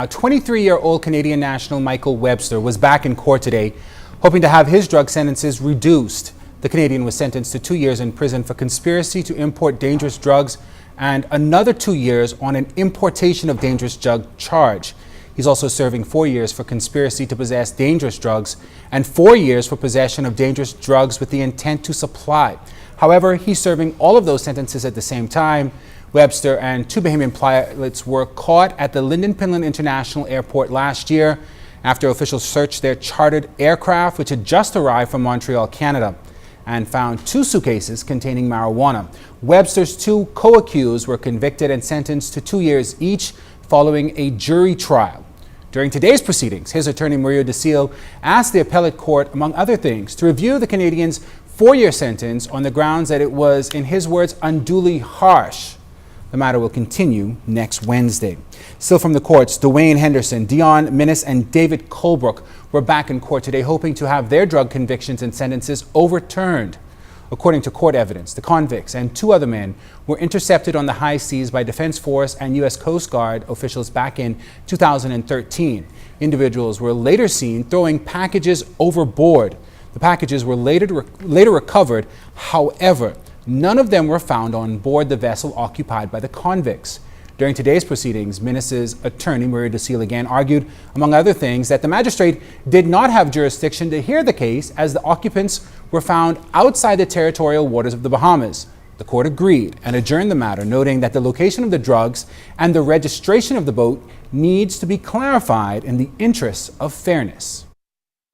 A 23-year-old Canadian national, Michael Webster, was back in court today, hoping to have his drug sentences reduced. The Canadian was sentenced to 2 years in prison for conspiracy to import dangerous drugs and another 2 years on an importation of dangerous drug charge. He's also serving 4 years for conspiracy to possess dangerous drugs and 4 years for possession of dangerous drugs with the intent to supply. However, he's serving all of those sentences at the same time. Webster and 2 Bahamian pilots were caught at the Lynden Pinland International Airport last year after officials searched their chartered aircraft, which had just arrived from Montreal, Canada, and found 2 suitcases containing marijuana. Webster's 2 co-accused were convicted and sentenced to 2 years each following a jury trial. During today's proceedings, his attorney, Mario DeCille, asked the appellate court, among other things, to review the Canadian's 4-year sentence on the grounds that it was, in his words, unduly harsh. The matter will continue next Wednesday. Still from the courts, Dwayne Henderson, Dion Minnis, and David Colebrook were back in court today, hoping to have their drug convictions and sentences overturned. According to court evidence, the convicts and 2 other men were intercepted on the high seas by Defense Force and U.S. Coast Guard officials back in 2013. Individuals were later seen throwing packages overboard. The packages were later recovered. However, none of them were found on board the vessel occupied by the convicts. During today's proceedings, Minnis's attorney, Mario DeCille, again argued, among other things, that the magistrate did not have jurisdiction to hear the case as the occupants were found outside the territorial waters of the Bahamas. The court agreed and adjourned the matter, noting that the location of the drugs and the registration of the boat needs to be clarified in the interests of fairness.